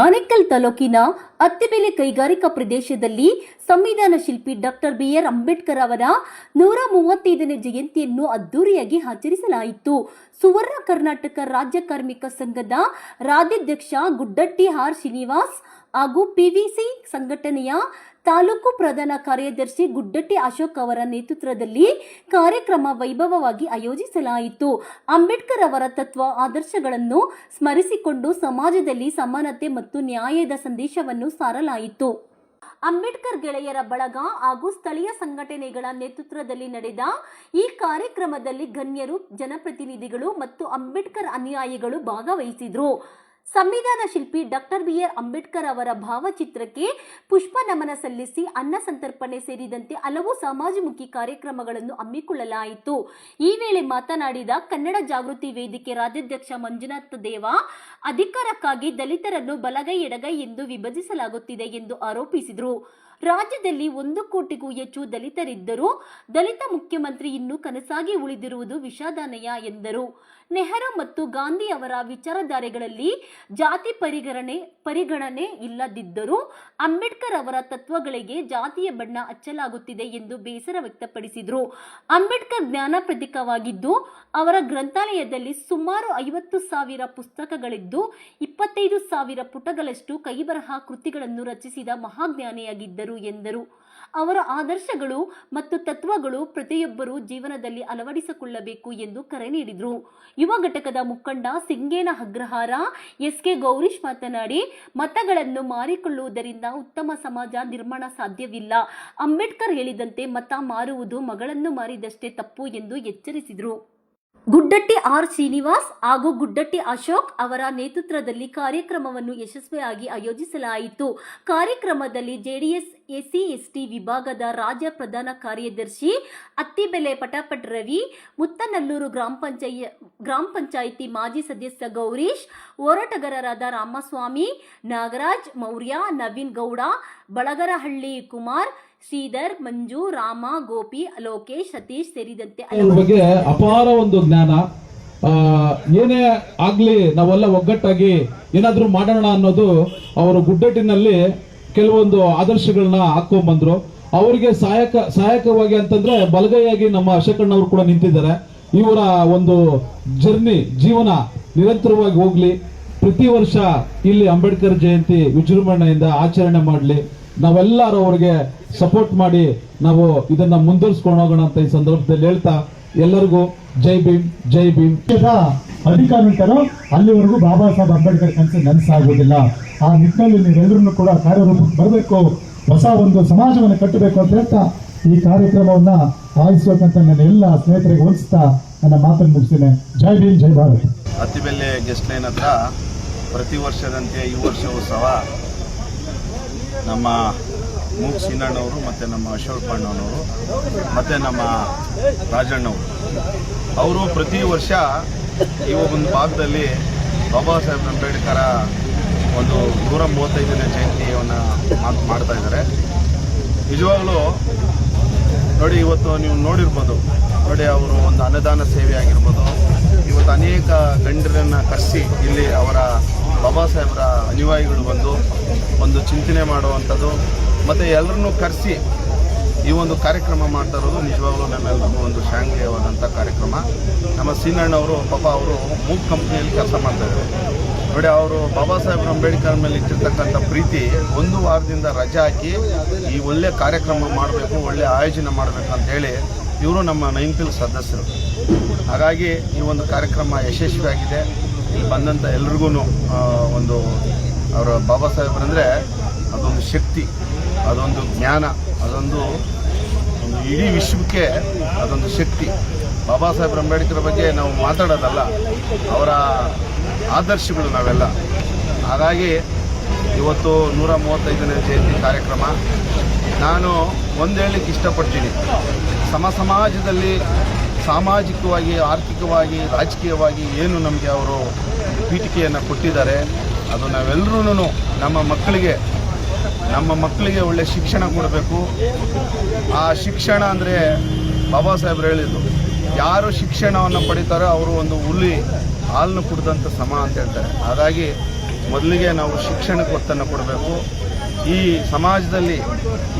ಆನೇಕಲ್ ತಾಲೂಕಿನ ಅತ್ತಿಬೆಲೆ ಕೈಗಾರಿಕಾ ಪ್ರದೇಶದಲ್ಲಿ ಸಂವಿಧಾನ ಶಿಲ್ಪಿ ಡಾಕ್ಟರ್ ಬಿ.ಆರ್. ಅಂಬೇಡ್ಕರ್ ಅವರ 135ನೇ ಜಯಂತಿಯನ್ನು ಅದ್ದೂರಿಯಾಗಿ ಆಚರಿಸಲಾಯಿತು. ಸುವರ್ಣ ಕರ್ನಾಟಕ ರಾಜ್ಯ ಕಾರ್ಮಿಕ ಸಂಘದ ರಾಜ್ಯಾಧ್ಯಕ್ಷ ಗುಡ್ಡಟ್ಟಿ ಆರ್. ಶ್ರೀನಿವಾಸ್ ಹಾಗೂ ಪಿವಿಸಿ ಸಂಘಟನೆಯ ತಾಲೂಕು ಪ್ರಧಾನ ಕಾರ್ಯದರ್ಶಿ ಗುಡ್ಡಟ್ಟಿ ಅಶೋಕ್ ಅವರ ನೇತೃತ್ವದಲ್ಲಿ ಕಾರ್ಯಕ್ರಮ ವೈಭವವಾಗಿ ಆಯೋಜಿಸಲಾಯಿತು. ಅಂಬೇಡ್ಕರ್ ಅವರ ತತ್ವ ಆದರ್ಶಗಳನ್ನು ಸ್ಮರಿಸಿಕೊಂಡು ಸಮಾಜದಲ್ಲಿ ಸಮಾನತೆ ಮತ್ತು ನ್ಯಾಯದ ಸಂದೇಶವನ್ನು ಸಾರಲಾಯಿತು. ಅಂಬೇಡ್ಕರ್ ಗೆಳೆಯರ ಬಳಗ ಹಾಗೂ ಸ್ಥಳೀಯ ಸಂಘಟನೆಗಳ ನೇತೃತ್ವದಲ್ಲಿ ನಡೆದ ಈ ಕಾರ್ಯಕ್ರಮದಲ್ಲಿ ಗಣ್ಯರು, ಜನಪ್ರತಿನಿಧಿಗಳು ಮತ್ತು ಅಂಬೇಡ್ಕರ್ ಅನುಯಾಯಿಗಳು ಭಾಗವಹಿಸಿದರು. ಸಂವಿಧಾನ ಶಿಲ್ಪಿ ಡಾಕ್ಟರ್ ಬಿ.ಆರ್. ಅಂಬೇಡ್ಕರ್ ಅವರ ಭಾವಚಿತ್ರಕ್ಕೆ ಪುಷ್ಪ ನಮನ ಸಲ್ಲಿಸಿ ಅನ್ನ ಸಂತರ್ಪಣೆ ಸೇರಿದಂತೆ ಹಲವು ಸಮಾಜಮುಖಿ ಕಾರ್ಯಕ್ರಮಗಳನ್ನು ಹಮ್ಮಿಕೊಳ್ಳಲಾಯಿತು. ಈ ವೇಳೆ ಮಾತನಾಡಿದ ಕನ್ನಡ ಜಾಗೃತಿ ವೇದಿಕೆ ರಾಜ್ಯಾಧ್ಯಕ್ಷ ಮಂಜುನಾಥ ದೇವ, ಅಧಿಕಾರಕ್ಕಾಗಿ ದಲಿತರನ್ನು ಬಲಗೈ ಎಡಗೈ ಎಂದು ವಿಭಜಿಸಲಾಗುತ್ತಿದೆ ಎಂದು ಆರೋಪಿಸಿದರು. ರಾಜ್ಯದಲ್ಲಿ 1 ಕೋಟಿಗೂ ಹೆಚ್ಚು ದಲಿತರಿದ್ದರೂ ದಲಿತ ಮುಖ್ಯಮಂತ್ರಿ ಇನ್ನೂ ಕನಸಾಗಿ ಉಳಿದಿರುವುದು ವಿಷಾದನೀಯ ಎಂದರು. ನೆಹರು ಮತ್ತು ಗಾಂಧಿ ಅವರ ವಿಚಾರಧಾರೆಗಳಲ್ಲಿ ಜಾತಿ ಪರಿಗಣನೆ ಇಲ್ಲದಿದ್ದರೂ ಅಂಬೇಡ್ಕರ್ ಅವರ ತತ್ವಗಳಿಗೆ ಜಾತಿಯ ಬಣ್ಣ ಹಚ್ಚಲಾಗುತ್ತಿದೆ ಎಂದು ಬೇಸರ ವ್ಯಕ್ತಪಡಿಸಿದರು. ಅಂಬೇಡ್ಕರ್ ಜ್ಞಾನ ಪ್ರತೀಕವಾಗಿದ್ದು ಅವರ ಗ್ರಂಥಾಲಯದಲ್ಲಿ ಸುಮಾರು 50,000 ಪುಸ್ತಕಗಳಿದ್ದು 25,000 ಪುಟಗಳಷ್ಟು ಕೈಬರಹ ಕೃತಿಗಳನ್ನು ರಚಿಸಿದ ಮಹಾಜ್ಞಾನಿಯಾಗಿದ್ದರು ಎಂದರು. ಅವರ ಆದರ್ಶಗಳು ಮತ್ತು ತತ್ವಗಳು ಪ್ರತಿಯೊಬ್ಬರೂ ಜೀವನದಲ್ಲಿ ಅಳವಡಿಸಿಕೊಳ್ಳಬೇಕು ಎಂದು ಕರೆ ನೀಡಿದರು. ಯುವ ಘಟಕದ ಮುಖಂಡ ಸಿಂಗೇನ ಅಗ್ರಹಾರ ಎಸ್.ಕೆ. ಗೌರೀಶ್ ಮಾತನಾಡಿ, ಮತಗಳನ್ನು ಮಾರಿಕೊಳ್ಳುವುದರಿಂದ ಉತ್ತಮ ಸಮಾಜ ನಿರ್ಮಾಣ ಸಾಧ್ಯವಿಲ್ಲ. ಅಂಬೇಡ್ಕರ್ ಹೇಳಿದಂತೆ ಮತ ಮಾರುವುದು ಮಗಳನ್ನು ಮಾರಿದಷ್ಟೇ ತಪ್ಪು ಎಂದು ಎಚ್ಚರಿಸಿದರು. ಗುಡ್ಡಟ್ಟಿ ಆರ್. ಶ್ರೀನಿವಾಸ್ ಹಾಗೂ ಗುಡ್ಡಟ್ಟಿ ಅಶೋಕ್ ಅವರ ನೇತೃತ್ವದಲ್ಲಿ ಕಾರ್ಯಕ್ರಮವನ್ನು ಯಶಸ್ವಿಯಾಗಿ ಆಯೋಜಿಸಲಾಯಿತು. ಕಾರ್ಯಕ್ರಮದಲ್ಲಿ ಜೆಡಿಎಸ್ ಎಸ್ಸಿ/ಎಸ್ಟಿ ವಿಭಾಗದ ರಾಜ್ಯ ಪ್ರಧಾನ ಕಾರ್ಯದರ್ಶಿ ಅತ್ತಿಬೆಲೆ ಪಟಾಪಟ್ ರವಿ, ಮುತ್ತನಲ್ಲೂರು ಗ್ರಾಮ ಪಂಚಾಯಿತಿ ಮಾಜಿ ಸದಸ್ಯ ಗೌರೀಶ್, ಹೋರಾಟಗಾರರಾದ ರಾಮಸ್ವಾಮಿ, ನಾಗರಾಜ್, ಮೌರ್ಯ, ನವೀನ್ ಗೌಡ, ಬಳಗರಹಳ್ಳಿ ಕುಮಾರ್, ಶ್ರೀಧರ್, ಮಂಜು, ರಾಮ, ಗೋಪಿ, ಲೋಕೇಶ್, ಸತೀಶ್ ಸೇರಿದಂತೆ ಬಗ್ಗೆ ಅಪಾರ ಒಂದು ಜ್ಞಾನ. ಏನೇ ಆಗ್ಲಿ ನಾವೆಲ್ಲ ಒಗ್ಗಟ್ಟಾಗಿ ಏನಾದ್ರೂ ಮಾಡೋಣ ಅನ್ನೋದು ಅವರು ಗುಡ್ಡಟ್ಟಿನಲ್ಲಿ ಕೆಲವೊಂದು ಆದರ್ಶಗಳನ್ನ ಹಾಕೊಂಡ್ ಬಂದ್ರು. ಅವರಿಗೆ ಸಹಾಯಕವಾಗಿ ಅಂತಂದ್ರೆ ಬಲಗೈಯಾಗಿ ನಮ್ಮ ಅಶೋಕಣ್ಣವರು ಕೂಡ ನಿಂತಿದ್ದಾರೆ. ಇವರ ಒಂದು ಜೀವನ ನಿರಂತರವಾಗಿ ಹೋಗ್ಲಿ. ಪ್ರತಿ ವರ್ಷ ಇಲ್ಲಿ ಅಂಬೇಡ್ಕರ್ ಜಯಂತಿ ವಿಜೃಂಭಣೆಯಿಂದ ಆಚರಣೆ ಮಾಡಲಿ. ನಾವೆಲ್ಲರೂ ಅವರಿಗೆ ಸಪೋರ್ಟ್ ಮಾಡಿ ನಾವು ಇದನ್ನ ಮುಂದುವರಿಸಿಕೊಂಡು ಹೋಗೋಣ ಅಂತ ಈ ಸಂದರ್ಭದಲ್ಲಿ ಹೇಳ್ತಾ ಎಲ್ಲರಿಗೂ ಜೈ ಭೀಮ್, ಜೈ ಭೀಮ್. ಅಧಿಕಾರಿಗಳು ಅಲ್ಲಿವರೆಗೂ ಬಾಬಾ ಸಾಹೇಬ್ ಅಂಬೇಡ್ಕರ್ ಕನಸು ನನಸಾಗುವುದಿಲ್ಲ. ಆ ನಿಟ್ಟಿನಲ್ಲಿ ನೀವೆಲ್ಲರೂ ಕೂಡ ಕಾರ್ಯರೂಪಕ್ಕೆ ಬರಬೇಕು, ಹೊಸ ಒಂದು ಸಮಾಜವನ್ನು ಕಟ್ಟಬೇಕು ಅಂತ ಹೇಳ್ತಾ ಈ ಕಾರ್ಯಕ್ರಮವನ್ನ ಆಯೋಜಿಸಬೇಕಂತ ನನ್ನ ಎಲ್ಲ ಸ್ನೇಹಿತರಿಗೆ ಹೋಲಿಸ್ತಾ ನನ್ನ ಮಾತನ್ನು ಮುಗಿಸ್ತೇನೆ. ಜೈ ಭೀಮ್, ಜೈ ಭಾರತ್. ಅತ್ತಿಬೆಲೆ ಗೆಸ್ಟ್ ಲೈನ್ ಹತ್ರ ಪ್ರತಿ ವರ್ಷದಂತೆ ಈ ವರ್ಷವೂ ಸಹ ನಮ್ಮ ಮೂಕ್ ಸೀನಣ್ಣವರು ಮತ್ತು ನಮ್ಮ ಅಶೋಕ್ ಅಣ್ಣನವರು ಮತ್ತು ನಮ್ಮ ರಾಜಣ್ಣವರು ಅವರು ಪ್ರತಿ ವರ್ಷ ಈ ಒಂದು ಭಾಗದಲ್ಲಿ ಬಾಬಾ ಸಾಹೇಬ್ ಅಂಬೇಡ್ಕರ ಒಂದು 135ನೇ ಜಯಂತಿಯನ್ನು ಮಾಡ್ತಾ ಇದ್ದಾರೆ. ನಿಜವಾಗ್ಲೂ ನೋಡಿ, ಇವತ್ತು ನೀವು ನೋಡಿರ್ಬೋದು ನೋಡಿ, ಅವರು ಒಂದು ಅನ್ನದಾನ ಸೇವೆ ಆಗಿರ್ಬೋದು. ಇವತ್ತು ಅನೇಕ ಗಣ್ಯರನ್ನು ಕರೆಸಿ ಇಲ್ಲಿ ಅವರ ಬಾಬಾ ಸಾಹೇಬರ ಅನುಯಾಯಿಗಳು ಬಂದು ಒಂದು ಚಿಂತನೆ ಮಾಡುವಂಥದ್ದು ಮತ್ತು ಎಲ್ಲರನ್ನೂ ಕರೆಸಿ ಈ ಒಂದು ಕಾರ್ಯಕ್ರಮ ಮಾಡ್ತಾ ಇರೋದು ನಿಜವಾಗ್ಲೂ ನಮ್ಮೆಲ್ಲರಿಗೂ ಒಂದು ಶ್ಲಾಘನೀಯವಾದಂಥ ಕಾರ್ಯಕ್ರಮ. ನಮ್ಮ ಸೀನಣ್ಣವರು ಪಾಪ ಅವರು ಮೂಕ್ ಕಂಪ್ನಿಯಲ್ಲಿ ಕೆಲಸ ಮಾಡ್ತಾಯಿದ್ದಾರೆ ನೋಡಿ. ಅವರು ಬಾಬಾ ಸಾಹೇಬ್ ಅಂಬೇಡ್ಕರ್ ಮೇಲೆ ಇಟ್ಟಿರ್ತಕ್ಕಂಥ ಪ್ರೀತಿ 1 ವಾರದಿಂದ ರಜೆ ಹಾಕಿ ಈ ಒಳ್ಳೆ ಕಾರ್ಯಕ್ರಮ ಮಾಡಬೇಕು, ಒಳ್ಳೆ ಆಯೋಜನೆ ಮಾಡಬೇಕು ಅಂತೇಳಿ ಇವರು ನಮ್ಮ 9th ಸದಸ್ಯರು. ಹಾಗಾಗಿ ಈ ಒಂದು ಕಾರ್ಯಕ್ರಮ ಯಶಸ್ವಿಯಾಗಿದೆ. ಇಲ್ಲಿ ಬಂದಂಥ ಎಲ್ರಿಗೂ ಒಂದು ಅವರ ಬಾಬಾ ಸಾಹೇಬ್ರಂದರೆ ಅದೊಂದು ಶಕ್ತಿ, ಅದೊಂದು ಜ್ಞಾನ, ಅದೊಂದು ಇಡೀ ವಿಶ್ವಕ್ಕೆ ಅದೊಂದು ಶಕ್ತಿ. ಬಾಬಾ ಸಾಹೇಬ್ ಅಂಬೇಡ್ಕರ್ ಬಗ್ಗೆ ನಾವು ಮಾತಾಡೋದಲ್ಲ, ಅವರ ಆದರ್ಶಗಳು ನಾವೆಲ್ಲ. ಹಾಗಾಗಿ ಇವತ್ತು 135ನೇ ಜಯಂತಿ ಕಾರ್ಯಕ್ರಮ. ನಾನು ಒಂದು ಹೇಳಲಿಕ್ಕೆ ಇಷ್ಟಪಡ್ತೀನಿ, ಸಮಾಜದಲ್ಲಿ ಸಾಮಾಜಿಕವಾಗಿ, ಆರ್ಥಿಕವಾಗಿ, ರಾಜಕೀಯವಾಗಿ ಏನು ನಮಗೆ ಅವರು ಪೀಠಿಕೆಯನ್ನು ಕೊಟ್ಟಿದ್ದಾರೆ, ಅದು ನಾವೆಲ್ಲರೂ ನಮ್ಮ ಮಕ್ಕಳಿಗೆ ಒಳ್ಳೆ ಶಿಕ್ಷಣ ಕೊಡಬೇಕು. ಆ ಶಿಕ್ಷಣ ಅಂದರೆ ಬಾಬಾ ಸಾಹೇಬ್ರು ಹೇಳಿದ್ದು, ಯಾರು ಶಿಕ್ಷಣವನ್ನು ಪಡಿತಾರೋ ಅವರು ಒಂದು ಹುಲಿ ಹಾಲನ್ನು ಕುಡಿದಂಥ ಸಮ ಅಂತ ಹೇಳ್ತಾರೆ. ಹಾಗಾಗಿ ಮೊದಲಿಗೆ ನಾವು ಶಿಕ್ಷಣಕ್ಕೆ ಒತ್ತನ್ನು ಕೊಡಬೇಕು. ಈ ಸಮಾಜದಲ್ಲಿ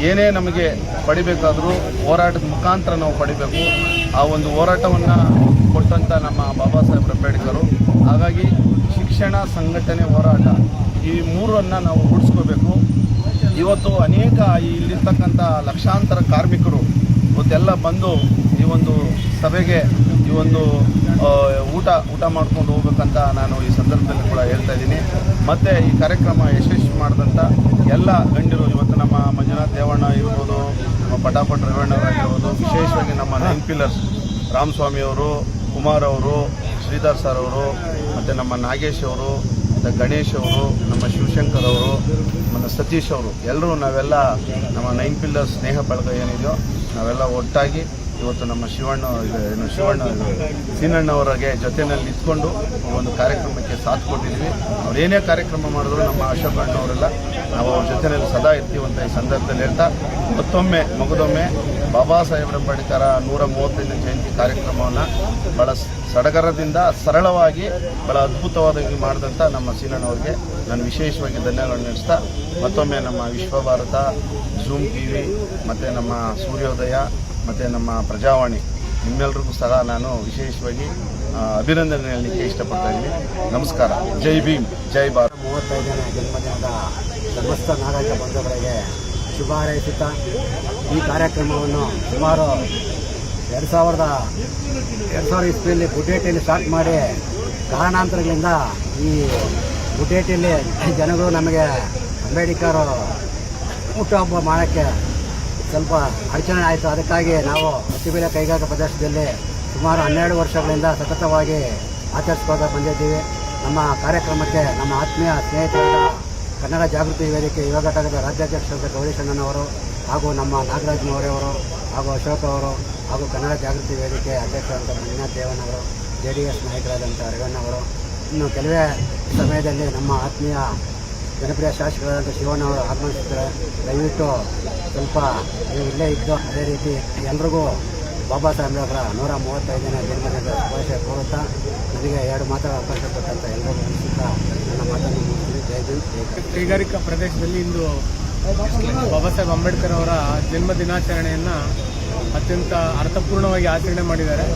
ಏನೇ ನಮಗೆ ಪಡಿಬೇಕಾದರೂ ಹೋರಾಟದ ಮುಖಾಂತರ ನಾವು ಪಡಿಬೇಕು. ಆ ಒಂದು ಹೋರಾಟವನ್ನು ಕೊಟ್ಟಂಥ ನಮ್ಮ ಬಾಬಾ ಸಾಹೇಬ್ ಅಂಬೇಡ್ಕರು. ಹಾಗಾಗಿ ಶಿಕ್ಷಣ, ಸಂಘಟನೆ, ಹೋರಾಟ ಈ ಮೂರನ್ನು ನಾವು ರೂಢಿಸ್ಕೋಬೇಕು. ಇವತ್ತು ಅನೇಕ ಇಲ್ಲಿರ್ತಕ್ಕಂಥ ಲಕ್ಷಾಂತರ ಕಾರ್ಮಿಕರು ಇವತ್ತೆಲ್ಲ ಬಂದು ಈ ಒಂದು ಸಭೆಗೆ ಈ ಒಂದು ಊಟ ಮಾಡ್ಕೊಂಡು ಹೋಗ್ಬೇಕಂತ ನಾನು ಈ ಸಂದರ್ಭದಲ್ಲಿ ಕೂಡ ಹೇಳ್ತಾ ಇದ್ದೀನಿ. ಮತ್ತು ಈ ಕಾರ್ಯಕ್ರಮ ಯಶಸ್ವಿ ಮಾಡಿದಂಥ ಎಲ್ಲ ಗಣ್ಯರು, ಇವತ್ತು ನಮ್ಮ ಮಂಜುನಾಥ್ ದೇವಣ್ಣ ಇರ್ಬೋದು, ನಮ್ಮ ಪಟಾಪಟ್ ರವಣ್ಣವರಾಗಿರ್ಬೋದು, ವಿಶೇಷವಾಗಿ ನಮ್ಮ 9 ಪಿಲ್ಲರ್ಸ್ ರಾಮಸ್ವಾಮಿಯವರು, ಕುಮಾರ್ ಅವರು, ಶ್ರೀಧರ್ ಸರ್ ಅವರು, ಮತ್ತು ನಮ್ಮ ನಾಗೇಶ್ ಅವರು, ಮತ್ತು ಗಣೇಶ್ ಅವರು, ನಮ್ಮ ಶಿವಶಂಕರ್ ಅವರು, ನಮ್ಮ ಸತೀಶ್ ಅವರು, ಎಲ್ಲರೂ ನಾವೆಲ್ಲ ನಮ್ಮ 9 ಪಿಲ್ಲರ್ಸ್ ಸ್ನೇಹ ಬಳಗ ಏನಿದೆಯೋ ನಾವೆಲ್ಲ ಒಟ್ಟಾಗಿ ಇವತ್ತು ನಮ್ಮ ಸೀನಣ್ಣವರಿಗೆ ಜೊತೆಯಲ್ಲಿ ಇಟ್ಕೊಂಡು ಒಂದು ಕಾರ್ಯಕ್ರಮಕ್ಕೆ ಸಾಥ್ ಕೊಟ್ಟಿದ್ವಿ. ಅವ್ರೇನೇ ಕಾರ್ಯಕ್ರಮ ಮಾಡಿದ್ರು ನಮ್ಮ ಅಶೋಕ್ ಅಣ್ಣವರೆಲ್ಲ ನಾವು ಅವ್ರ ಜೊತೆಯಲ್ಲಿ ಸದಾ ಇರ್ತೀವಿ ಅಂತ ಈ ಸಂದರ್ಭದಲ್ಲಿ ಹೇಳ್ತಾ, ಮಗದೊಮ್ಮೆ ಬಾಬಾ ಸಾಹೇಬ್ ಅಂಬೇಡ್ಕರ 135ನೇ ಜಯಂತಿ ಕಾರ್ಯಕ್ರಮವನ್ನು ಭಾಳ ಸಡಗರದಿಂದ ಸರಳವಾಗಿ ಭಾಳ ಅದ್ಭುತವಾಗಿ ಮಾಡಿದಂಥ ನಮ್ಮ ಸೀನಣ್ಣವ್ರಿಗೆ ನಾನು ವಿಶೇಷವಾಗಿ ಧನ್ಯವಾದಗಳನ್ನು ನಡೆಸ್ತಾ, ಮತ್ತೊಮ್ಮೆ ನಮ್ಮ ವಿಶ್ವಭಾರತ, ಝೂಮ್ TV ಮತ್ತು ನಮ್ಮ ಸೂರ್ಯೋದಯ ಮತ್ತು ನಮ್ಮ ಪ್ರಜಾವಾಣಿ ನಿಮ್ಮೆಲ್ಲರಿಗೂ ಸಹ ನಾನು ವಿಶೇಷವಾಗಿ ಅಭಿನಂದನೆ ಹೇಳಲಿಕ್ಕೆ ಇಷ್ಟಪಡ್ತಾ ಇದ್ದೀನಿ. ನಮಸ್ಕಾರ. ಜೈ ಭೀಮ್, ಜೈ ಭಾರತ್. 35ನೇ ಜನ್ಮದಿನದ ಸಮಸ್ತ ನಾಗರಿಕ ಬಂಧುಗಳಿಗೆ ಶುಭ ಹಾರೈಸುತ್ತಾ ಈ ಕಾರ್ಯಕ್ರಮವನ್ನು ಸುಮಾರು 2000 ಇಸ್ವಿಯಲ್ಲಿ ಗುಡ್ಡೇಟಿಯಲ್ಲಿ ಸ್ಟಾರ್ಟ್ ಮಾಡಿ ಕಾರಣಾಂತರಗಳಿಂದ ಈ ಗುಡ್ಡೇಟಿಯಲ್ಲಿ ಜನಗಳು ನಮಗೆ ಅಂಬೇಡ್ಕರ್ ಹುಟ್ಟುಹಬ್ಬ ಮಾಡೋಕ್ಕೆ ಸ್ವಲ್ಪ ಅಡಚಣೆ ಆಯಿತು. ಅದಕ್ಕಾಗಿ ನಾವು ಅತ್ತಿಬೆಲೆ ಕೈಗಾರಿಕಾ ಪ್ರದೇಶದಲ್ಲಿ ಸುಮಾರು 12 ವರ್ಷಗಳಿಂದ ಸತತವಾಗಿ ಆಚರಿಸ್ಕೊಳ್ತಾ ಬಂದಿದ್ದೀವಿ. ನಮ್ಮ ಕಾರ್ಯಕ್ರಮಕ್ಕೆ ನಮ್ಮ ಆತ್ಮೀಯ ಸ್ನೇಹಿತರಾದ ಕನ್ನಡ ಜಾಗೃತಿ ವೇದಿಕೆ ಯುವ ಘಟಕದ ರಾಜ್ಯಾಧ್ಯಕ್ಷರಾದ ಗೌರೀಶಣ್ಣನವರು ಹಾಗೂ ನಮ್ಮ ನಾಗರಾಜ್ ಮೌರ್ಯವರು ಹಾಗೂ ಅಶೋಕ್ ಅವರು ಹಾಗೂ ಕನ್ನಡ ಜಾಗೃತಿ ವೇದಿಕೆ ಅಧ್ಯಕ್ಷರಾದ ಮಂಜುನಾಥ್ ದೇವನವರು, JDS ನಾಯಕರಾದಂಥ ರವಣ್ಣವರು, ಇನ್ನು ಕೆಲವೇ ಸಮಯದಲ್ಲಿ ನಮ್ಮ ಆತ್ಮೀಯ ಜನಪ್ರಿಯ ಶಾಸಕರಾದಂಥ ಶಿವಣ್ಣವರು ಆಗಮಿಸಿದ್ದಾರೆ. ದಯವಿಟ್ಟು ಸ್ವಲ್ಪ ನೀವು ಇಲ್ಲೇ ಇದ್ದು ಅದೇ ರೀತಿ ಎಲ್ರಿಗೂ ಬಾಬಾ ಸಾಹೇಬ್ ಅವರ 135ನೇ ಜನ್ಮದಿನದ ಶುಭಾಶಯ ಕೋರುತ್ತಾ ನನಗೆ 2 ಮಾತಾಡೋ ಅವಕಾಶ ಕೊಟ್ಟಂತ ಎಲ್ಲರಿಗೂ ಅನಿಸುತ್ತಾ ನನ್ನ ಮಾತನ್ನು ಮುಗಿಸ್ತೀನಿ. ಜೈ ಭೀಮ್, ಜೈ ಕರ್ನಾಟಕ. ಕೈಗಾರಿಕಾ ಪ್ರದೇಶದಲ್ಲಿ ಇಂದು ಬಾಬಾ ಸಾಹೇಬ್ ಅಂಬೇಡ್ಕರ್ ಅವರ ಜನ್ಮ ದಿನಾಚರಣೆಯನ್ನು ಅತ್ಯಂತ ಅರ್ಥಪೂರ್ಣವಾಗಿ ಆಚರಣೆ ಮಾಡಿದ್ದಾರೆ.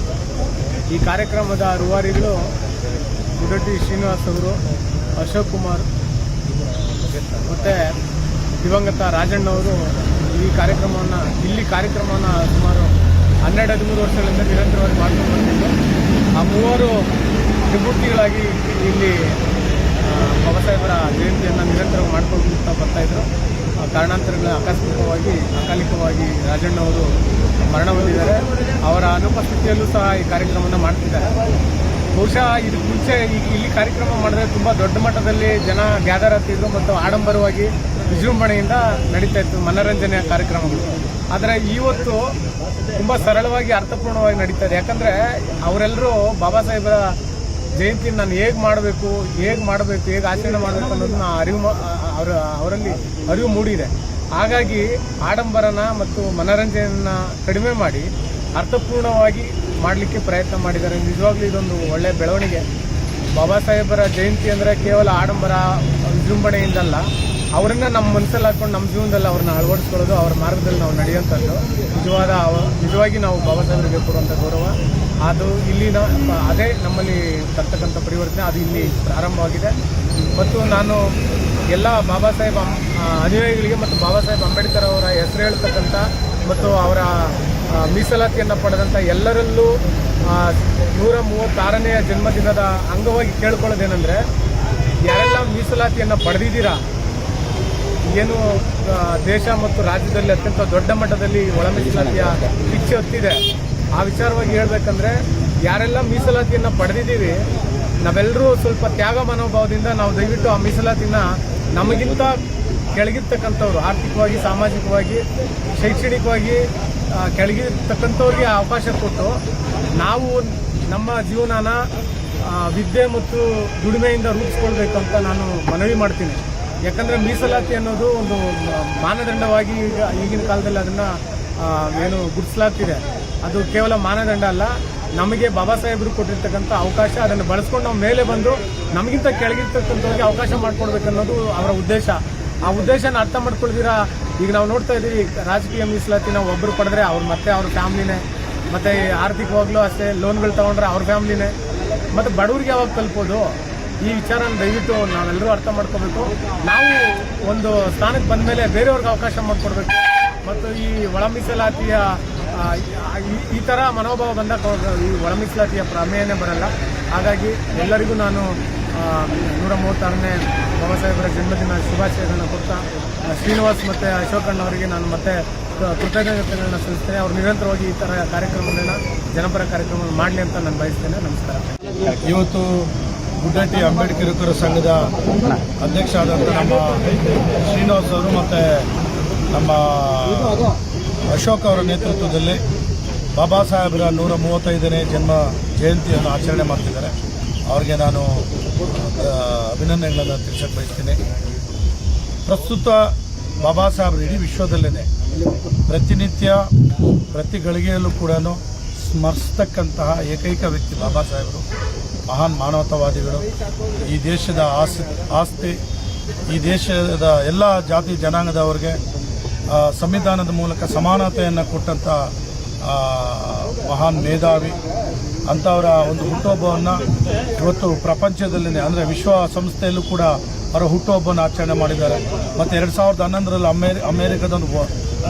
ಈ ಕಾರ್ಯಕ್ರಮದ ರೂವಾರಿಗಳು ಗುಡಟ್ಟಿ ಶ್ರೀನಿವಾಸ್ ಅವರು, ಅಶೋಕ್ ಕುಮಾರ್ ಮತ್ತು ದಿವಂಗತ ರಾಜಣ್ಣವರು ಇಲ್ಲಿ ಕಾರ್ಯಕ್ರಮವನ್ನು ಸುಮಾರು 12-13 ವರ್ಷಗಳಿಂದ ನಿರಂತರವಾಗಿ ಮಾಡ್ಕೊಂಡು ಬಂದಿದ್ದು, ಆ 3 ವಿಭೂತಿಗಳಾಗಿ ಇಲ್ಲಿ ಬಾಬಾ ಸಾಹೇಬರ ಜಯಂತಿಯನ್ನು ನಿರಂತರವಾಗಿ ಮಾಡ್ಕೊಳ್ತಾ ಬರ್ತಾಯಿದ್ರು. ಕಾರಣಾಂತರಗಳ ಅಕಾಲಿಕವಾಗಿ ರಾಜಣ್ಣವರು ಮರಣ ಹೊಂದಿದ್ದಾರೆ. ಅವರ ಅನುಪಸ್ಥಿತಿಯಲ್ಲೂ ಸಹ ಈ ಕಾರ್ಯಕ್ರಮವನ್ನು ಮಾಡ್ತಿದ್ದಾರೆ. ಬಹುಶಃ ಇದಕ್ಕೆ ಮುಂಚೆ ಇಲ್ಲಿ ಕಾರ್ಯಕ್ರಮ ಮಾಡಿದ್ರೆ ತುಂಬ ದೊಡ್ಡ ಮಟ್ಟದಲ್ಲಿ ಜನ ಗ್ಯಾದರ್ ಆಗ್ತಿದ್ರು ಮತ್ತು ಆಡಂಬರವಾಗಿ ವಿಜೃಂಭಣೆಯಿಂದ ನಡೀತಾ ಇತ್ತು ಮನರಂಜನೆಯ ಕಾರ್ಯಕ್ರಮಗಳು. ಆದರೆ ಇವತ್ತು ತುಂಬ ಸರಳವಾಗಿ ಅರ್ಥಪೂರ್ಣವಾಗಿ ನಡೀತಾ ಇದೆ. ಯಾಕಂದರೆ ಅವರೆಲ್ಲರೂ ಬಾಬಾ ಸಾಹೇಬರ ಜಯಂತಿ ನಾನು ಹೇಗೆ ಮಾಡಬೇಕು, ಹೇಗೆ ಆಚರಣೆ ಮಾಡಬೇಕು ಅನ್ನೋದನ್ನ ಅವರಲ್ಲಿ ಅರಿವು ಮೂಡಿದೆ. ಹಾಗಾಗಿ ಆಡಂಬರನ ಮತ್ತು ಮನರಂಜನೆಯನ್ನು ಕಡಿಮೆ ಮಾಡಿ ಅರ್ಥಪೂರ್ಣವಾಗಿ ಮಾಡಲಿಕ್ಕೆ ಪ್ರಯತ್ನ ಮಾಡಿದ್ದಾರೆ. ನಿಜವಾಗ್ಲೂ ಇದೊಂದು ಒಳ್ಳೆಯ ಬೆಳವಣಿಗೆ. ಬಾಬಾ ಸಾಹೇಬರ ಜಯಂತಿ ಅಂದರೆ ಕೇವಲ ಆಡಂಬರ ವಿಜೃಂಭಣೆಯಿಂದಲ್ಲ, ಅವರನ್ನು ನಮ್ಮ ಮನಸ್ಸಲ್ಲಿ ಹಾಕೊಂಡು ನಮ್ಮ ಜೀವನದಲ್ಲಿ ಅವ್ರನ್ನ ಅಳವಡಿಸ್ಕೊಳ್ಳೋದು, ಅವರ ಮಾರ್ಗದಲ್ಲಿ ನಾವು ನಡೆಯುವಂಥದ್ದು ನಿಜವಾಗಿ ನಾವು ಬಾಬಾ ಸಾಹೇಬರಿಗೆ ಕೊಡುವಂಥ ಗೌರವ. ಅದು ಇಲ್ಲಿನ ಅದೇ ನಮ್ಮಲ್ಲಿ ತರ್ತಕ್ಕಂಥ ಪರಿವರ್ತನೆ ಅದು ಇಲ್ಲಿ ಪ್ರಾರಂಭವಾಗಿದೆ. ಮತ್ತು ನಾನು ಎಲ್ಲ ಬಾಬಾ ಸಾಹೇಬ್ ಅನುಯಾಯಿಗಳಿಗೆ ಮತ್ತು ಬಾಬಾ ಸಾಹೇಬ್ ಅಂಬೇಡ್ಕರ್ ಅವರ ಹೆಸರು ಹೇಳ್ತಕ್ಕಂಥ ಮತ್ತು ಅವರ ಮೀಸಲಾತಿಯನ್ನು ಪಡೆದಂಥ ಎಲ್ಲರಲ್ಲೂ 136ನೇ ಜನ್ಮದಿನದ ಅಂಗವಾಗಿ ಕೇಳ್ಕೊಳ್ಳೋದೇನೆಂದರೆ, ಯಾರೆಲ್ಲ ಮೀಸಲಾತಿಯನ್ನು ಪಡೆದಿದ್ದೀರಾ, ಏನು ದೇಶ ಮತ್ತು ರಾಜ್ಯದಲ್ಲಿ ಅತ್ಯಂತ ದೊಡ್ಡ ಮಟ್ಟದಲ್ಲಿ ಒಳ ಮೀಸಲಾತಿಯ ಕಿಚ್ಚು ಹೊತ್ತಿದೆ, ಆ ವಿಚಾರವಾಗಿ ಹೇಳಬೇಕಂದ್ರೆ ಯಾರೆಲ್ಲ ಮೀಸಲಾತಿಯನ್ನು ಪಡೆದಿದ್ದೀವಿ ನಾವೆಲ್ಲರೂ ಸ್ವಲ್ಪ ತ್ಯಾಗ ಮನೋಭಾವದಿಂದ ನಾವು ದಯವಿಟ್ಟು ಆ ಮೀಸಲಾತಿನ ನಮಗಿಂತ ಕೆಳಗಿರ್ತಕ್ಕಂಥವ್ರು, ಆರ್ಥಿಕವಾಗಿ, ಸಾಮಾಜಿಕವಾಗಿ, ಶೈಕ್ಷಣಿಕವಾಗಿ ಕೆಳಗಿರ್ತಕ್ಕಂಥವ್ರಿಗೆ ಅವಕಾಶ ಕೊಟ್ಟು ನಾವು ನಮ್ಮ ಜೀವನನ ವಿದ್ಯೆ ಮತ್ತು ದುಡಿಮೆಯಿಂದ ರೂಪಿಸ್ಕೊಳ್ಬೇಕು ಅಂತ ನಾನು ಮನವಿ ಮಾಡ್ತೀನಿ. ಯಾಕಂದರೆ ಮೀಸಲಾತಿ ಅನ್ನೋದು ಒಂದು ಮಾನದಂಡವಾಗಿ ಈಗಿನ ಕಾಲದಲ್ಲಿ ಅದನ್ನು ಏನು ಗುರುತಿಸಲಾಗ್ತಿದೆ. ಅದು ಕೇವಲ ಮಾನದಂಡ ಅಲ್ಲ, ನಮಗೆ ಬಾಬಾ ಸಾಹೇಬರು ಕೊಟ್ಟಿರ್ತಕ್ಕಂಥ ಅವಕಾಶ, ಅದನ್ನು ಬಳಸ್ಕೊಂಡು ನಾವು ಮೇಲೆ ಬಂದು ನಮಗಿಂತ ಕೆಳಗಿರ್ತಕ್ಕಂಥವ್ರಿಗೆ ಅವಕಾಶ ಮಾಡಿಕೊಡ್ಬೇಕನ್ನೋದು ಅವರ ಉದ್ದೇಶ. ಆ ಉದ್ದೇಶನ ಅರ್ಥ ಮಾಡ್ಕೊಳ್ದಿರಾ ಈಗ ನಾವು ನೋಡ್ತಾ ಇದ್ದೀವಿ, ರಾಜಕೀಯ ಮೀಸಲಾತಿ ನಾವು ಒಬ್ಬರು ಪಡೆದ್ರೆ ಅವ್ರು ಮತ್ತೆ ಅವ್ರ ಫ್ಯಾಮ್ಲಿನೇ, ಮತ್ತು ಆರ್ಥಿಕವಾಗ್ಲೂ ಅಷ್ಟೇ ಲೋನ್ಗಳು ತೊಗೊಂಡ್ರೆ ಅವ್ರ ಫ್ಯಾಮ್ಲಿನೇ, ಮತ್ತು ಬಡವರಿಗೆ ಯಾವಾಗ ತಲುಪೋದು? ಈ ವಿಚಾರನ ದಯವಿಟ್ಟು ನಾವೆಲ್ಲರೂ ಅರ್ಥ ಮಾಡ್ಕೋಬೇಕು. ನಾವು ಒಂದು ಸ್ಥಾನಕ್ಕೆ ಬಂದ ಮೇಲೆ ಬೇರೆಯವ್ರಿಗೆ ಅವಕಾಶ ಮಾಡಿಕೊಡ್ಬೇಕು. ಮತ್ತು ಈ ಒಳ ಮೀಸಲಾತಿಯ ಈ ಥರ ಮನೋಭಾವ ಬಂದಾಗ ಈ ಒಳ ಮೀಸಲಾತಿಯ ಪ್ರಮೇಯನೇ ಬರಲ್ಲ. ಹಾಗಾಗಿ ಎಲ್ಲರಿಗೂ ನಾನು 136ನೇ ಬಾಬಾ ಸಾಹೇಬರ ಜನ್ಮದಿನ ಶುಭಾಶಯಗಳನ್ನ ಕೊಡ್ತಾ ಶ್ರೀನಿವಾಸ್ ಮತ್ತು ಅಶೋಕಣ್ಣವರಿಗೆ ನಾನು ಮತ್ತೆ ಕೃತಜ್ಞತೆಗಳನ್ನ ಸಲ್ಲಿಸ್ತೇನೆ. ಅವರು ನಿರಂತರವಾಗಿ ಈ ಥರ ಕಾರ್ಯಕ್ರಮಗಳನ್ನ ಜನಪರ ಕಾರ್ಯಕ್ರಮವನ್ನು ಮಾಡಲಿ ಅಂತ ನಾನು ಬಯಸ್ತೇನೆ. ನಮಸ್ಕಾರ. ಇವತ್ತು ಗುಡ್ಡಟ್ಟಿ ಅಂಬೇಡ್ಕರ್ ಸಂಘದ ಅಧ್ಯಕ್ಷ ಆದಂಥ ನಮ್ಮ ಶ್ರೀನಿವಾಸ್ ಅವರು ಮತ್ತು ನಮ್ಮ ಅಶೋಕ್ ಅವರ ನೇತೃತ್ವದಲ್ಲಿ ಬಾಬಾ ಸಾಹೇಬರ 135ನೇ ಜನ್ಮ ಜಯಂತಿಯನ್ನು ಆಚರಣೆ ಮಾಡ್ತಿದ್ದಾರೆ. ಅವರಿಗೆ ನಾನು ಅಭಿನಂದನೆಗಳನ್ನು ತಿಳಿಸಕ್ಕೆ ಬಯಸ್ತೀನಿ. ಪ್ರಸ್ತುತ ಬಾಬಾ ಸಾಹೇಬರು ಇಡೀ ವಿಶ್ವದಲ್ಲೇ ಪ್ರತಿನಿತ್ಯ ಪ್ರತಿ ಗಳಿಗೆಯಲ್ಲೂ ಕೂಡ ಸ್ಮರಿಸ್ತಕ್ಕಂತಹ ಏಕೈಕ ವ್ಯಕ್ತಿ ಬಾಬಾ ಸಾಹೇಬರು. ಮಹಾನ್ ಮಾನವತಾವಾದಿಗಳು, ಈ ದೇಶದ ಆಸ್ತಿ, ಈ ದೇಶದ ಎಲ್ಲ ಜಾತಿ ಜನಾಂಗದವರಿಗೆ ಸಂವಿಧಾನದ ಮೂಲಕ ಸಮಾನತೆಯನ್ನು ಕೊಟ್ಟಂಥ ಮಹಾನ್ ಮೇಧಾವಿ. ಅಂಥವರ ಒಂದು ಹುಟ್ಟುಹಬ್ಬವನ್ನು ಇವತ್ತು ಪ್ರಪಂಚದಲ್ಲೇ ಅಂದರೆ ವಿಶ್ವಸಂಸ್ಥೆಯಲ್ಲೂ ಕೂಡ ಅವರ ಹುಟ್ಟುಹಬ್ಬವನ್ನು ಆಚರಣೆ ಮಾಡಿದ್ದಾರೆ. ಮತ್ತು 2011ರಲ್ಲಿ ಅಮೇರಿಕಾದ ಒಂದು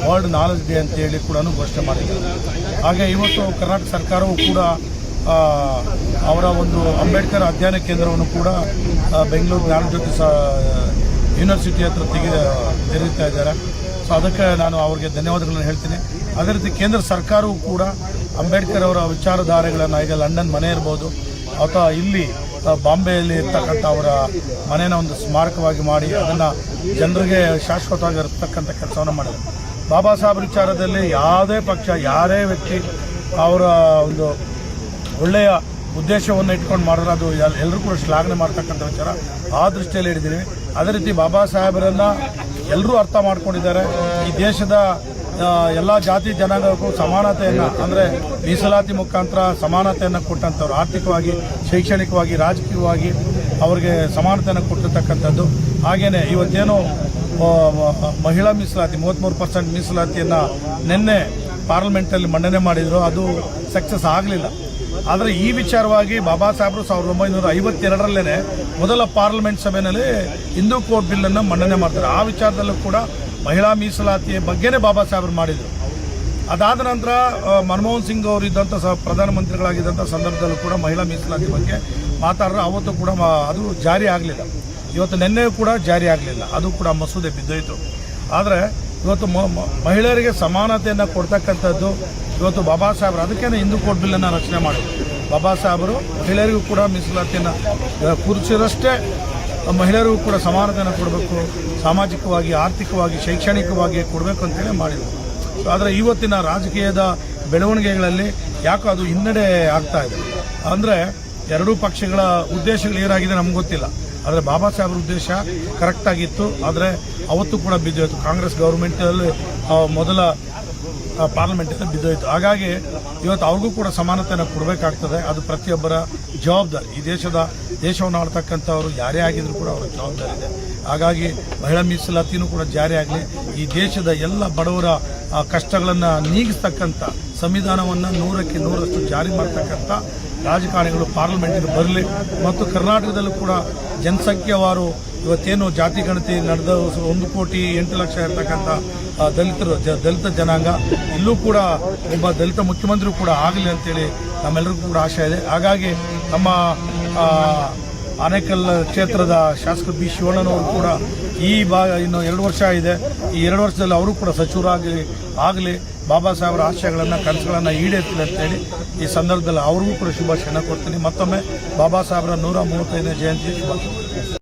ವರ್ಲ್ಡ್ ನಾಲೆಜ್ ಡೇ ಅಂತ ಹೇಳಿ ಕೂಡ ಘೋಷಣೆ ಮಾಡಿದ್ದಾರೆ. ಹಾಗೆ ಇವತ್ತು ಕರ್ನಾಟಕ ಸರ್ಕಾರವು ಕೂಡ ಅವರ ಒಂದು ಅಂಬೇಡ್ಕರ್ ಅಧ್ಯಯನ ಕೇಂದ್ರವನ್ನು ಕೂಡ ಬೆಂಗಳೂರು ಜ್ಞಾನಜ್ಯೋತಿ ಯೂನಿವರ್ಸಿಟಿ ಹತ್ರ ತೆರೀತಾ ಇದ್ದಾರೆ. ಸೊ ಅದಕ್ಕೆ ನಾನು ಅವರಿಗೆ ಧನ್ಯವಾದಗಳನ್ನು ಹೇಳ್ತೀನಿ. ಅದೇ ರೀತಿ ಕೇಂದ್ರ ಸರ್ಕಾರವೂ ಕೂಡ ಅಂಬೇಡ್ಕರ್ ಅವರ ವಿಚಾರಧಾರೆಗಳನ್ನು ಈಗ ಲಂಡನ್ ಮನೆ ಇರ್ಬೋದು ಅಥವಾ ಇಲ್ಲಿ ಬಾಂಬೆಯಲ್ಲಿ ಇರ್ತಕ್ಕಂಥ ಅವರ ಮನೆಯ ಒಂದು ಸ್ಮಾರಕವಾಗಿ ಮಾಡಿ ಅದನ್ನು ಜನರಿಗೆ ಶಾಶ್ವತವಾಗಿ ಇರತಕ್ಕಂಥ ಕೆಲಸವನ್ನು ಮಾಡಿದ್ದಾರೆ. ಬಾಬಾ ಸಾಹೇಬ್ ವಿಚಾರದಲ್ಲಿ ಯಾವುದೇ ಪಕ್ಷ, ಯಾರೇ ವ್ಯಕ್ತಿ ಅವರ ಒಂದು ಒಳ್ಳೆಯ ಉದ್ದೇಶವನ್ನು ಇಟ್ಕೊಂಡು ಮಾಡಿದ್ರೆ ಅದು ಎಲ್ಲರೂ ಕೂಡ ಶ್ಲಾಘನೆ ಮಾಡ್ತಕ್ಕಂಥ ವಿಚಾರ. ಆ ದೃಷ್ಟಿಯಲ್ಲಿ ಹಿಡಿದೀವಿ. ಅದೇ ರೀತಿ ಬಾಬಾ ಸಾಹೇಬರನ್ನು ಎಲ್ಲರೂ ಅರ್ಥ ಮಾಡ್ಕೊಂಡಿದ್ದಾರೆ. ಈ ದೇಶದ ಎಲ್ಲ ಜಾತಿ ಜನಾಂಗಕ್ಕೂ ಸಮಾನತೆಯನ್ನು ಅಂದರೆ ಮೀಸಲಾತಿ ಮುಖಾಂತರ ಸಮಾನತೆಯನ್ನು ಕೊಟ್ಟಂಥವ್ರು, ಆರ್ಥಿಕವಾಗಿ, ಶೈಕ್ಷಣಿಕವಾಗಿ, ರಾಜಕೀಯವಾಗಿ ಅವರಿಗೆ ಸಮಾನತೆಯನ್ನು ಕೊಟ್ಟಿರ್ತಕ್ಕಂಥದ್ದು. ಹಾಗೆಯೇ ಇವತ್ತೇನು ಮಹಿಳಾ ಮೀಸಲಾತಿ 33% ಮೀಸಲಾತಿಯನ್ನು ನಿನ್ನೆ ಪಾರ್ಲಿಮೆಂಟಲ್ಲಿ ಮಂಡನೆ ಮಾಡಿದ್ರು, ಅದು ಸಕ್ಸಸ್ ಆಗಲಿಲ್ಲ. ಆದರೆ ಈ ವಿಚಾರವಾಗಿ ಬಾಬಾ ಸಾಹೇಬರು 1952ರಲ್ಲೇ ಮೊದಲ ಪಾರ್ಲಿಮೆಂಟ್ ಸಭೆಯಲ್ಲಿ ಹಿಂದೂ ಕೋಡ್ ಬಿಲ್ಲನ್ನು ಮಂಡನೆ ಮಾಡ್ತಾರೆ. ಆ ವಿಚಾರದಲ್ಲೂ ಕೂಡ ಮಹಿಳಾ ಮೀಸಲಾತಿಯ ಬಗ್ಗೆನೇ ಬಾಬಾ ಸಾಹೇಬರು ಮಾಡಿದರು. ಅದಾದ ನಂತರ ಮನಮೋಹನ್ ಸಿಂಗ್ ಅವರು ಇದ್ದಂಥ ಪ್ರಧಾನಮಂತ್ರಿಗಳಾಗಿದ್ದಂಥ ಸಂದರ್ಭದಲ್ಲೂ ಕೂಡ ಮಹಿಳಾ ಮೀಸಲಾತಿ ಬಗ್ಗೆ ಮಾತಾಡಿದ್ರೆ ಅವತ್ತು ಕೂಡ ಅದು ಜಾರಿ ಆಗಲಿಲ್ಲ. ಇವತ್ತು ನಿನ್ನೆಯೂ ಕೂಡ ಜಾರಿ ಆಗಲಿಲ್ಲ, ಅದು ಕೂಡ ಮಸೂದೆ ಬಿದ್ದೋಯಿತು. ಆದರೆ ಇವತ್ತು ಮಹಿಳೆಯರಿಗೆ ಸಮಾನತೆಯನ್ನು ಕೊಡ್ತಕ್ಕಂಥದ್ದು ಇವತ್ತು ಬಾಬಾ ಸಾಹೇಬರು ಅದಕ್ಕೇ ಹಿಂದೂ ಕೋಡ್ ಬಿಲ್ಲನ್ನು ರಚನೆ ಮಾಡಿದರು. ಬಾಬಾ ಸಾಹೇಬರು ಮಹಿಳೆಯರಿಗೂ ಕೂಡ ಮೀಸಲಾತಿಯನ್ನು ಕೂರಿಸಿರಷ್ಟೇ ಮಹಿಳೆಯರಿಗೂ ಕೂಡ ಸಮಾನತೆಯನ್ನು ಕೊಡಬೇಕು, ಸಾಮಾಜಿಕವಾಗಿ, ಆರ್ಥಿಕವಾಗಿ, ಶೈಕ್ಷಣಿಕವಾಗಿ ಕೊಡಬೇಕು ಅಂತೇಳಿ ಮಾಡಿದರು. ಆದರೆ ಇವತ್ತಿನ ರಾಜಕೀಯದ ಬೆಳವಣಿಗೆಗಳಲ್ಲಿ ಯಾಕೋ ಅದು ಹಿನ್ನಡೆ ಆಗ್ತಾ ಇದೆ. ಅಂದರೆ ಎರಡೂ ಪಕ್ಷಗಳ ಉದ್ದೇಶಗಳು ಏನಾಗಿದೆ ನಮ್ಗೆ ಗೊತ್ತಿಲ್ಲ. ಆದರೆ ಬಾಬಾ ಸಾಹೇಬ್ರ ಉದ್ದೇಶ ಕರೆಕ್ಟಾಗಿತ್ತು, ಆದರೆ ಅವತ್ತು ಕೂಡ ಬಿದ್ದೋಯ್ತು. ಕಾಂಗ್ರೆಸ್ ಗೌರ್ಮೆಂಟಲ್ಲಿ ಮೊದಲ ಪಾರ್ಲಿಮೆಂಟಲ್ಲಿ ಬಿದ್ದೋಯ್ತು. ಹಾಗಾಗಿ ಇವತ್ತು ಅವ್ರಿಗೂ ಕೂಡ ಸಮಾನತೆಯನ್ನು ಕೊಡಬೇಕಾಗ್ತದೆ. ಅದು ಪ್ರತಿಯೊಬ್ಬರ ಜವಾಬ್ದಾರಿ. ಈ ದೇಶವನ್ನು ಆಳ್ತಕ್ಕಂಥವ್ರು ಯಾರೇ ಆಗಿದ್ರು ಕೂಡ ಅವರ ಜವಾಬ್ದಾರಿ ಇದೆ. ಹಾಗಾಗಿ ಮಹಿಳಾ ಮೀಸಲಾತಿನೂ ಕೂಡ ಜಾರಿ ಆಗಲಿ. ಈ ದೇಶದ ಎಲ್ಲ ಬಡವರ ಕಷ್ಟಗಳನ್ನು ನೀಗಿಸ್ತಕ್ಕಂಥ ಸಂವಿಧಾನವನ್ನು 100ಕ್ಕೆ 100ರಷ್ಟು ಜಾರಿ ಮಾಡ್ತಕ್ಕಂಥ ರಾಜಕಾರಣಿಗಳು ಪಾರ್ಲಿಮೆಂಟಿಗೆ ಬರಲಿ. ಮತ್ತು ಕರ್ನಾಟಕದಲ್ಲೂ ಕೂಡ ಜನಸಂಖ್ಯಾವಾರು ಇವತ್ತೇನು ಜಾತಿ ಗಣತಿ ನಡೆದ 1,08,00,000 ಇರ್ತಕ್ಕಂಥ ದಲಿತ ಜನಾಂಗ, ಇಲ್ಲೂ ಕೂಡ ಒಬ್ಬ ದಲಿತ ಮುಖ್ಯಮಂತ್ರಿ ಕೂಡ ಆಗಲಿ ಅಂತೇಳಿ ನಮ್ಮೆಲ್ಲರಿಗೂ ಕೂಡ ಆಶೆ ಇದೆ. ಹಾಗಾಗಿ ನಮ್ಮ ಆನೇಕಲ್ ಕ್ಷೇತ್ರದ ಶಾಸಕ ಬಿ ಶಿವಣ್ಣನವರು ಕೂಡ ಈ ಇನ್ನು 2 ವರ್ಷ ಇದೆ. ಈ 2 ವರ್ಷದಲ್ಲಿ ಅವರು ಕೂಡ ಸಚಿವರಾಗಲಿ ಬಾಬಾ ಸಾಹೇಬರ ಆಶಯಗಳನ್ನು, ಕನಸುಗಳನ್ನು ಈಡೇರಿಸಲಿ ಅಂತೇಳಿ ಈ ಸಂದರ್ಭದಲ್ಲಿ ಅವ್ರಿಗೂ ಕೂಡ ಶುಭಾಶಯನ ಕೊಡ್ತೀನಿ. ಮತ್ತೊಮ್ಮೆ ಬಾಬಾ ಸಾಹೇಬರ 135ನೇ ಜಯಂತಿ ಶುಭಾಶಯ.